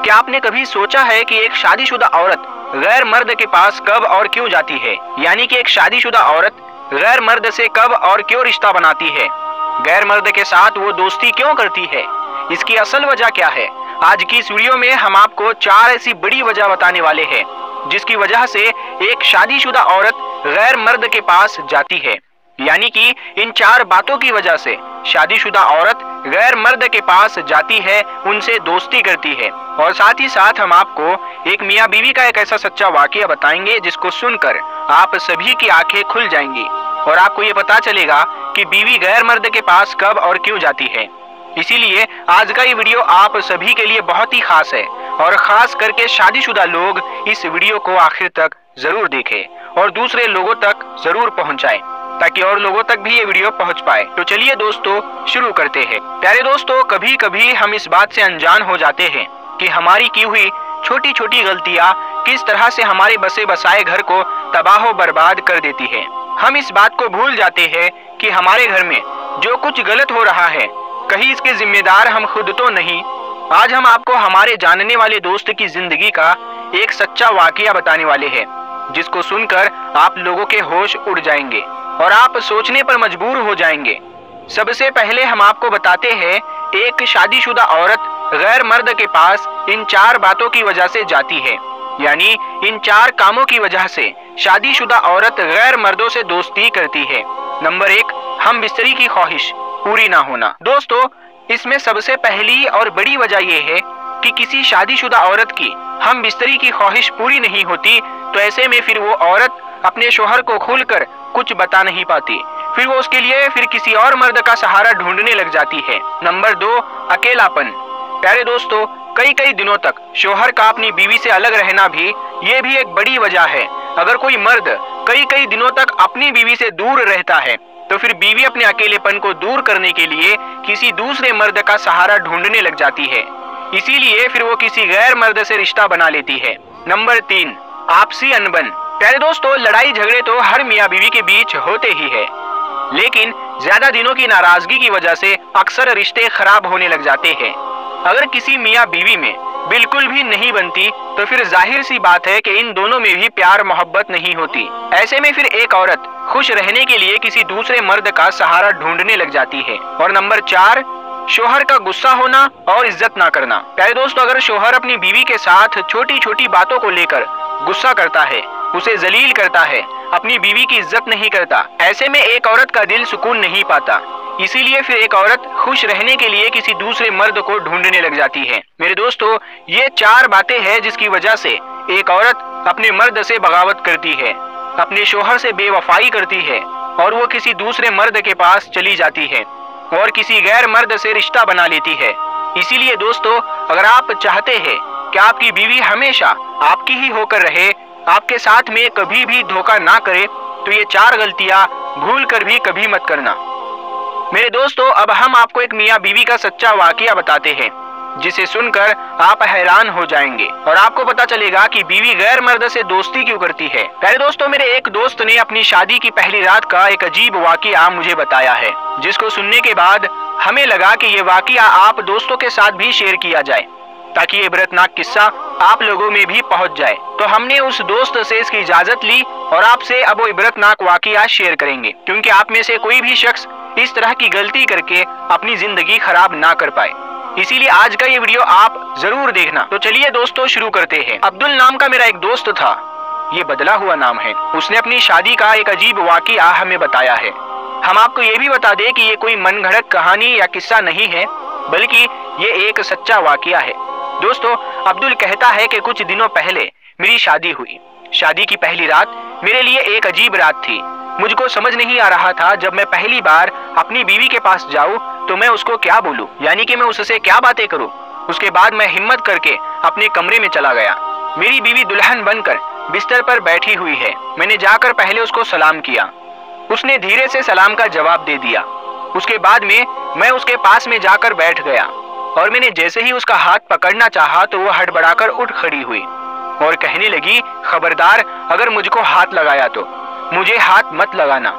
क्या आपने कभी सोचा है कि एक शादीशुदा औरत गैर मर्द के पास कब और क्यों जाती है? यानी कि एक शादीशुदा औरत गैर मर्द से कब और क्यों रिश्ता बनाती है? गैर मर्द के साथ वो दोस्ती क्यों करती है? इसकी असल वजह क्या है? आज की इस वीडियो में हम आपको 4 ऐसी बड़ी वजह बताने वाले हैं जिसकी वजह से एक शादीशुदा औरत गैर मर्द के पास जाती है। यानी कि इन 4 बातों की वजह से शादीशुदा औरत गैर मर्द के पास जाती है, उनसे दोस्ती करती है। और साथ ही साथ हम आपको एक मियाँ बीवी का एक ऐसा सच्चा वाकया बताएंगे जिसको सुनकर आप सभी की आंखें खुल जाएंगी और आपको ये पता चलेगा कि बीवी गैर मर्द के पास कब और क्यों जाती है। इसीलिए आज का ये वीडियो आप सभी के लिए बहुत ही खास है और खास करके शादीशुदा लोग इस वीडियो को आखिर तक जरूर देखें और दूसरे लोगों तक जरूर पहुंचाएं ताकि और लोगों तक भी ये वीडियो पहुंच पाए। तो चलिए दोस्तों शुरू करते हैं। प्यारे दोस्तों, कभी कभी हम इस बात से अनजान हो जाते हैं कि हमारी की हुई छोटी छोटी गलतियां किस तरह से हमारे बसे बसाए घर को तबाह बर्बाद कर देती है। हम इस बात को भूल जाते हैं कि हमारे घर में जो कुछ गलत हो रहा है कहीं इसके जिम्मेदार हम खुद तो नहीं। आज हम आपको हमारे जानने वाले दोस्त की जिंदगी का एक सच्चा वाकया बताने वाले हैं जिसको सुनकर आप लोगों के होश उड़ जाएंगे और आप सोचने पर मजबूर हो जाएंगे। सबसे पहले हम आपको बताते हैं एक शादीशुदा औरत गैर मर्द के पास इन 4 बातों की वजह से जाती है। यानी इन 4 कामों की वजह से शादीशुदा औरत गैर मर्दों से दोस्ती करती है। नंबर 1, हम बिस्तरी की ख्वाहिश पूरी ना होना। दोस्तों, इसमें सबसे पहली और बड़ी वजह यह है कि किसी शादीशुदा औरत की हम बिस्तरी की ख्वाहिश पूरी नहीं होती तो ऐसे में फिर वो औरत अपने शोहर को खुलकर कुछ बता नहीं पाती। फिर वो उसके लिए फिर किसी और मर्द का सहारा ढूंढने लग जाती है। नंबर 2, अकेलापन। प्यारे दोस्तों, कई दिनों तक शोहर का अपनी बीवी से अलग रहना भी ये भी एक बड़ी वजह है। अगर कोई मर्द कई दिनों तक अपनी बीवी से दूर रहता है तो फिर बीवी अपने अकेलेपन को दूर करने के लिए किसी दूसरे मर्द का सहारा ढूंढने लग जाती है। इसीलिए फिर वो किसी गैर मर्द से रिश्ता बना लेती है। नंबर 3, आपसी अनबन। प्यारे दोस्तों, लड़ाई झगड़े तो हर मियाँ बीवी के बीच होते ही है, लेकिन ज्यादा दिनों की नाराजगी की वजह से अक्सर रिश्ते खराब होने लग जाते हैं। अगर किसी मियाँ बीवी में बिल्कुल भी नहीं बनती तो फिर जाहिर सी बात है कि इन दोनों में भी प्यार मोहब्बत नहीं होती। ऐसे में फिर एक औरत खुश रहने के लिए किसी दूसरे मर्द का सहारा ढूंढने लग जाती है। और नंबर 4, शोहर का गुस्सा होना और इज्जत ना करना। प्यारे दोस्तों, अगर शोहर अपनी बीवी के साथ छोटी छोटी बातों को लेकर गुस्सा करता है, उसे जलील करता है, अपनी बीवी की इज्जत नहीं करता, ऐसे में एक औरत का दिल सुकून नहीं पाता। इसीलिए फिर एक औरत खुश रहने के लिए किसी दूसरे मर्द को ढूंढने लग जाती है। मेरे दोस्तों, ये 4 बातें हैं जिसकी वजह से एक औरत अपने मर्द से बगावत करती है, अपने शोहर से बेवफाई करती है और वो किसी दूसरे मर्द के पास चली जाती है और किसी गैर मर्द से रिश्ता बना लेती है। इसीलिए दोस्तों, अगर आप चाहते हैं कि आपकी बीवी हमेशा आपकी ही होकर रहे, आपके साथ में कभी भी धोखा ना करे, तो ये 4 गलतियां भूल कर भी कभी मत करना। मेरे दोस्तों, अब हम आपको एक मियाँ बीवी का सच्चा वाकया बताते हैं जिसे सुनकर आप हैरान हो जाएंगे और आपको पता चलेगा कि बीवी गैर मर्द से दोस्ती क्यों करती है। प्यारे दोस्तों, मेरे एक दोस्त ने अपनी शादी की पहली रात का एक अजीब वाकया मुझे बताया है जिसको सुनने के बाद हमें लगा कि ये वाकया आप दोस्तों के साथ भी शेयर किया जाए ताकि ये इबरतनाक किस्सा आप लोगों में भी पहुंच जाए। तो हमने उस दोस्त से इसकी इजाजत ली और आपसे अब वो इबरतनाक वाकया शेयर करेंगे क्योंकि आप में से कोई भी शख्स इस तरह की गलती करके अपनी जिंदगी खराब ना कर पाए। इसीलिए आज का ये वीडियो आप जरूर देखना। तो चलिए दोस्तों शुरू करते हैं। अब्दुल नाम का मेरा एक दोस्त था, ये बदला हुआ नाम है। उसने अपनी शादी का एक अजीब वाकया हमें बताया है। हम आपको ये भी बता दें कि ये कोई मनगढ़ंत कहानी या किस्सा नहीं है बल्कि ये एक सच्चा वाकया है। दोस्तों, अब्दुल कहता है कि कुछ दिनों पहले मेरी शादी हुई। शादी की पहली रात मेरे लिए एक अजीब रात थी। मुझको समझ नहीं आ रहा था जब मैं पहली बार अपनी बीवी के पास जाऊं तो मैं उसको क्या बोलूं, यानी कि मैं उससे क्या बातें करूं। उसके बाद मैं हिम्मत करके अपने कमरे में चला गया। मेरी बीवी दुल्हन बनकर बिस्तर पर बैठी हुई है। मैंने जाकर पहले उसको सलाम किया। उसने धीरे से सलाम का जवाब दे दिया। उसके बाद में मैं उसके पास में जाकर बैठ गया और मैंने जैसे ही उसका हाथ पकड़ना चाहा तो वो हड़बड़ाकर उठ खड़ी हुई और कहने लगी, खबरदार अगर मुझको हाथ लगाया तो मुझे हाथ मत लगाना।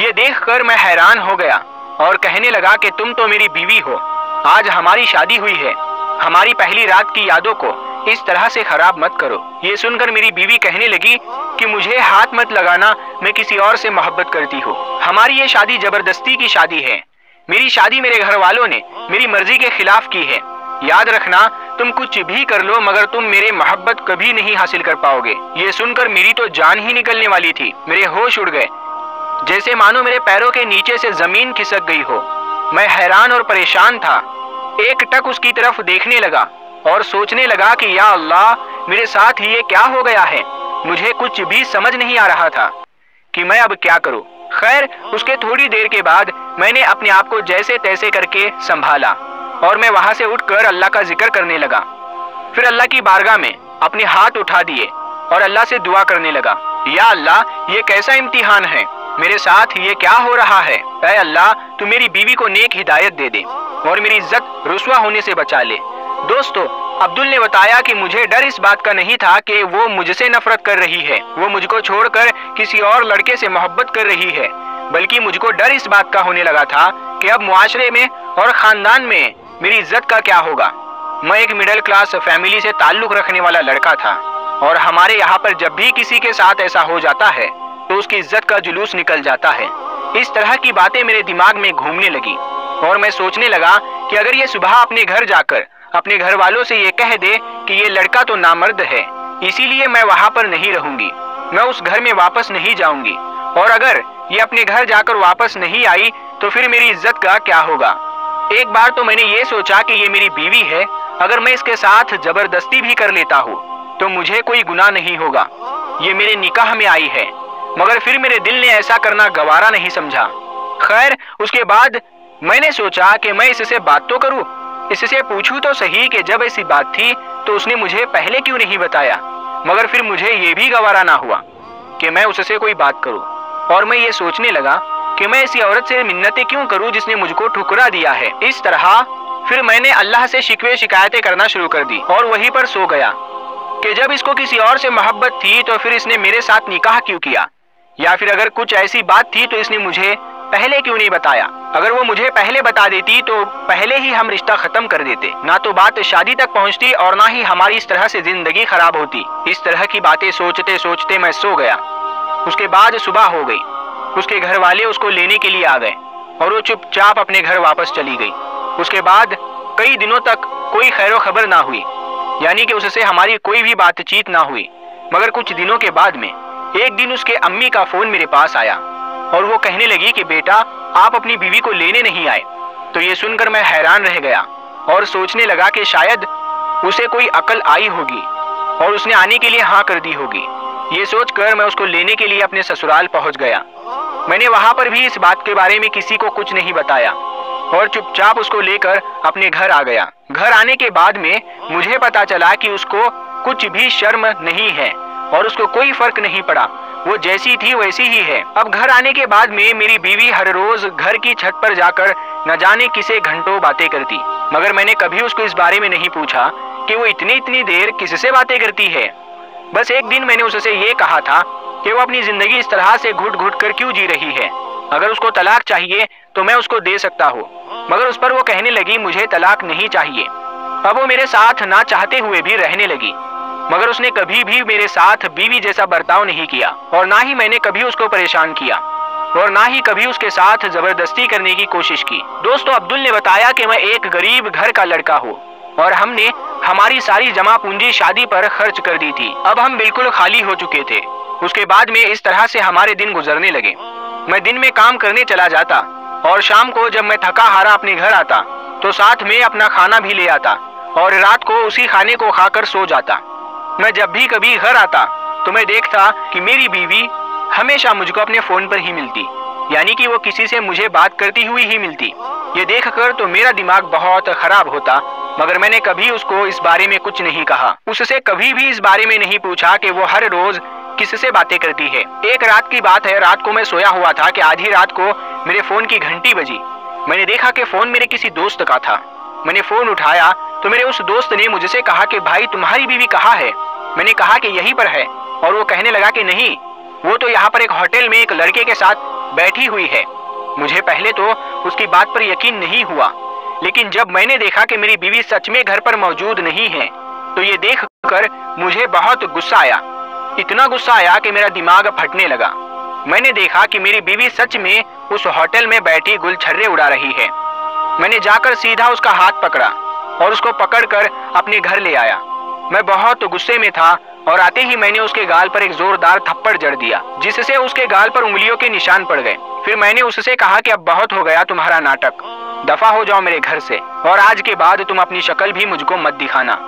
ये देखकर मैं हैरान हो गया और कहने लगा कि तुम तो मेरी बीवी हो, आज हमारी शादी हुई है, हमारी पहली रात की यादों को इस तरह से खराब मत करो। ये सुनकर मेरी बीवी कहने लगी कि मुझे हाथ मत लगाना, मैं किसी और से मोहब्बत करती हूँ। हमारी ये शादी जबरदस्ती की शादी है। मेरी शादी मेरे घर वालों ने मेरी मर्जी के खिलाफ की है। याद रखना, तुम कुछ भी कर लो मगर तुम मेरे मोहब्बत कभी नहीं हासिल कर पाओगे। ये सुनकर मेरी तो जान ही निकलने वाली थी। मेरे होश उड़ गए, जैसे मानो मेरे पैरों के नीचे से जमीन खिसक गई हो। मैं हैरान और परेशान था। एक टक उसकी तरफ देखने लगा और सोचने लगा कि या अल्लाह, मेरे साथ ये क्या हो गया है। मुझे कुछ भी समझ नहीं आ रहा था कि मैं अब क्या करूं। खैर, उसके थोड़ी देर के बाद मैंने अपने आप को जैसे तैसे करके संभाला और मैं वहां से उठकर अल्लाह का जिक्र करने लगा। फिर अल्लाह की बारगाह में अपने हाथ उठा दिए और अल्लाह से दुआ करने लगा, या अल्लाह, ये कैसा इम्तिहान है, मेरे साथ ये क्या हो रहा है। ऐ अल्लाह, तू मेरी बीवी को नेक हिदायत दे दे और मेरी इज्जत रुस्वा होने से बचा ले। दोस्तों, अब्दुल ने बताया कि मुझे डर इस बात का नहीं था कि वो मुझसे नफरत कर रही है, वो मुझको छोड़कर किसी और लड़के से मोहब्बत कर रही है, बल्कि मुझको डर इस बात का होने लगा था कि अब मुआशरे में और खानदान में मेरी इज्जत का क्या होगा। मैं एक मिडिल क्लास फैमिली से ताल्लुक रखने वाला लड़का था और हमारे यहाँ पर जब भी किसी के साथ ऐसा हो जाता है तो उसकी इज्जत का जुलूस निकल जाता है। इस तरह की बातें मेरे दिमाग में घूमने लगी और मैं सोचने लगा कि अगर ये सुबह अपने घर जाकर अपने घर वालों से ये कह दे कि ये लड़का तो नामर्द है, इसीलिए मैं वहाँ पर नहीं रहूंगी, मैं उस घर में वापस नहीं जाऊंगी, और अगर ये अपने घर जाकर वापस नहीं आई तो फिर मेरी इज्जत का क्या होगा। एक बार तो मैंने ये सोचा कि ये मेरी बीवी है, अगर मैं इसके साथ जबरदस्ती भी कर लेता हूँ तो मुझे कोई गुनाह नहीं होगा, ये मेरे निकाह में आई है। मगर फिर मेरे दिल ने ऐसा करना गवारा नहीं समझा। खैर, उसके बाद मैंने सोचा कि मैं इससे बात तो करूं, इससे पूछूं तो सही कि जब ऐसी बात थी तो उसने मुझे पहले क्यों नहीं बताया। मगर फिर मुझे ये भी गवारा ना हुआ कि मैं उससे कोई बात करूं, और मैं ये सोचने लगा कि मैं ऐसी औरत से मिन्नतें क्यों करूं जिसने मुझको ठुकरा दिया है। इस तरह फिर मैंने अल्लाह से शिकवे शिकायतें करना शुरू कर दी और वहीं पर सो गया कि जब इसको किसी और से मोहब्बत थी तो फिर इसने मेरे साथ निकाह क्यों किया, या फिर अगर कुछ ऐसी बात थी तो इसने मुझे पहले क्यों नहीं बताया। अगर वो मुझे पहले बता देती तो पहले ही हम रिश्ता खत्म कर देते, ना तो बात शादी तक पहुंचती और ना ही हमारी इस तरह से जिंदगी खराब होती। इस तरह की बातें सोचते सोचते मैं सो गया। उसके बाद सुबह हो गई, उसके घर वाले उसको लेने के लिए आ गए और वो चुपचाप अपने घर वापस चली गई। उसके बाद कई दिनों तक कोई खैरो खबर ना हुई, यानी कि उससे हमारी कोई भी बातचीत ना हुई। मगर कुछ दिनों के बाद में एक दिन उसके अम्मी का फोन मेरे पास आया और वो कहने लगी कि बेटा, आप अपनी बीवी को लेने नहीं आए। तो ये सुनकर मैं हैरान रह गया और सोचने लगा कि शायद उसे कोई अकल आई होगी और उसने आने के लिए हाँ कर दी होगी। ये सोचकर मैं उसको लेने के लिए अपने ससुराल पहुंच गया। मैंने वहां पर भी इस बात के बारे में किसी को कुछ नहीं बताया और चुपचाप उसको लेकर अपने घर आ गया। घर आने के बाद में मुझे पता चला कि उसको कुछ भी शर्म नहीं है और उसको कोई फर्क नहीं पड़ा, वो जैसी थी वैसी ही है। अब घर आने के बाद में मेरी बीवी हर रोज घर की छत पर जाकर न जाने किसे घंटों बातें करती, मगर मैंने कभी उसको इस बारे में नहीं पूछा कि वो इतनी देर किससे बातें करती है। बस एक दिन मैंने उससे ये कहा था कि वो अपनी जिंदगी इस तरह से घुट घुट कर क्यों जी रही है, अगर उसको तलाक चाहिए तो मैं उसको दे सकता हूँ। मगर उस पर वो कहने लगी मुझे तलाक नहीं चाहिए। अब वो मेरे साथ ना चाहते हुए भी रहने लगी, मगर उसने कभी भी मेरे साथ बीवी जैसा बर्ताव नहीं किया और ना ही मैंने कभी उसको परेशान किया और ना ही कभी उसके साथ जबरदस्ती करने की कोशिश की। दोस्तों, अब्दुल ने बताया कि मैं एक गरीब घर का लड़का हूँ और हमने हमारी सारी जमा पूंजी शादी पर खर्च कर दी थी। अब हम बिल्कुल खाली हो चुके थे। उसके बाद में इस तरह से हमारे दिन गुजरने लगे। मैं दिन में काम करने चला जाता और शाम को जब मैं थका हारा अपने घर आता तो साथ में अपना खाना भी ले आता और रात को उसी खाने को खाकर सो जाता। मैं जब भी कभी घर आता तो मैं देखता कि मेरी बीवी हमेशा मुझको अपने फोन पर ही मिलती, यानी कि वो किसी से मुझे बात करती हुई ही मिलती। ये देखकर तो मेरा दिमाग बहुत खराब होता, मगर मैंने कभी उसको इस बारे में कुछ नहीं कहा। उससे कभी भी इस बारे में नहीं पूछा कि वो हर रोज किससे बातें करती है। एक रात की बात है, रात को मैं सोया हुआ था कि आधी रात को मेरे फोन की घंटी बजी। मैंने देखा कि फोन मेरे किसी दोस्त का था। मैंने फोन उठाया तो मेरे उस दोस्त ने मुझसे कहा कि भाई तुम्हारी बीवी कहाँ है। मैंने कहा कि यहीं पर है, और वो कहने लगा कि नहीं, वो तो यहाँ पर एक होटल में एक लड़के के साथ बैठी हुई है। मुझे पहले तो उसकी बात पर यकीन नहीं हुआ, लेकिन जब मैंने देखा कि मेरी बीवी सच में घर पर मौजूद नहीं है तो ये देख कर मुझे बहुत गुस्सा आया। इतना गुस्सा आया कि मेरा दिमाग फटने लगा। मैंने देखा कि मेरी बीवी सच में उस होटल में बैठी गुलछर्रे उड़ा रही है। मैंने जाकर सीधा उसका हाथ पकड़ा और उसको पकड़कर अपने घर ले आया। मैं बहुत गुस्से में था और आते ही मैंने उसके गाल पर एक जोरदार थप्पड़ जड़ दिया, जिससे उसके गाल पर उंगलियों के निशान पड़ गए। फिर मैंने उससे कहा कि अब बहुत हो गया तुम्हारा नाटक, दफा हो जाओ मेरे घर से, और आज के बाद तुम अपनी शक्ल भी मुझको मत दिखाना।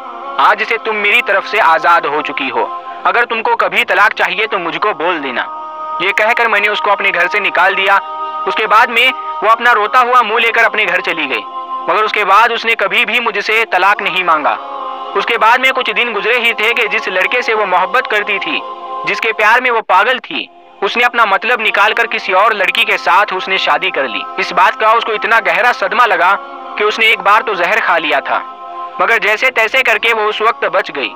आज से तुम मेरी तरफ से आजाद हो चुकी हो। अगर तुमको कभी तलाक चाहिए तो मुझको बोल देना। ये कहकर मैंने उसको अपने घर से निकाल दिया। उसके बाद में वो अपना रोता हुआ मुंह लेकर अपने घर चली गई, मगर उसके बाद उसने कभी भी मुझसे तलाक नहीं मांगा। उसके बाद में कुछ दिन गुजरे ही थे कि जिस लड़के से वो मोहब्बत करती थी, जिसके प्यार में वो पागल थी, उसने अपना मतलब निकालकर किसी और लड़की के साथ उसने शादी कर ली। इस बात का उसको इतना गहरा सदमा लगा कि उसने एक बार तो जहर खा लिया था, मगर जैसे तैसे करके वो उस वक्त बच गई।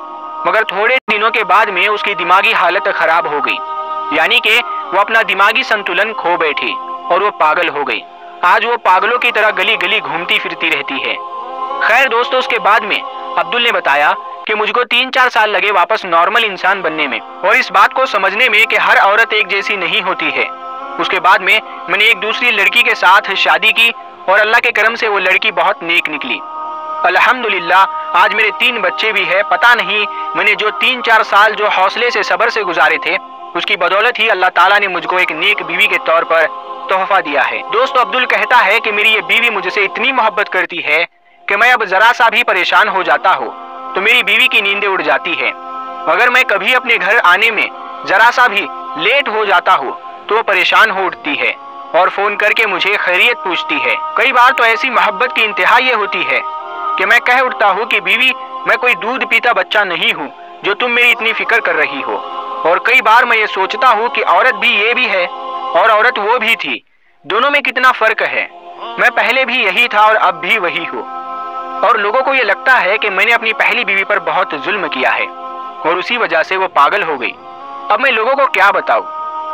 मगर थोड़े दिनों के बाद में उसकी दिमागी हालत खराब हो गई, यानी कि वो अपना दिमागी संतुलन खो बैठी और वो पागल हो गई। आज वो पागलों की तरह गली गली घूमती फिरती रहती है। खैर दोस्तों, उसके बाद में अब्दुल ने बताया कि मुझको 3-4 साल लगे वापस नॉर्मल इंसान बनने में और इस बात को समझने में कि हर औरत एक जैसी नहीं होती है। उसके बाद में मैंने एक दूसरी लड़की के साथ शादी की और अल्लाह के करम से वो लड़की बहुत नेक निकली। अल्हम्दुलिल्लाह, आज मेरे 3 बच्चे भी है। पता नहीं मैंने जो 3-4 साल जो हौसले से सब्र से गुजारे थे, उसकी बदौलत ही अल्लाह ताला ने मुझको एक नेक बीवी के तौर पर तोहफा दिया है। दोस्तों, अब्दुल कहता है कि मेरी ये बीवी मुझसे इतनी मोहब्बत करती है कि मैं अब जरा सा भी परेशान हो जाता हूँ तो मेरी बीवी की नींदें उड़ जाती है। अगर मैं कभी अपने घर आने में जरा सा भी लेट हो जाता हूँ तो वो परेशान हो उठती है और फोन करके मुझे खैरियत पूछती है। कई बार तो ऐसी मोहब्बत की इंतहा ये होती है कि मैं कह उठता हूँ कि बीवी, मैं कोई दूध पीता बच्चा नहीं हूँ जो तुम मेरी इतनी फिक्र कर रही हो। और कई बार मैं ये सोचता हूँ कि औरत भी ये भी है और औरत वो भी थी, दोनों में कितना फर्क है। मैं पहले भी यही था और अब भी वही हूँ। और लोगों को ये लगता है कि मैंने अपनी पहली बीवी पर बहुत जुल्म किया है और उसी वजह से वो पागल हो गई। अब मैं लोगों को क्या बताऊं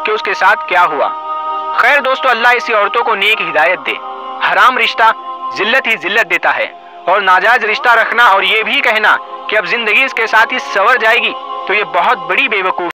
कि उसके साथ क्या हुआ। खैर दोस्तों, अल्लाह ऐसी औरतों को नेक हिदायत दे। हराम रिश्ता जिल्लत ही जिल्लत देता है और नाजायज रिश्ता रखना और ये भी कहना कि अब जिंदगी इसके साथ ही संवर जाएगी, तो ये बहुत बड़ी बेवकूफ़ी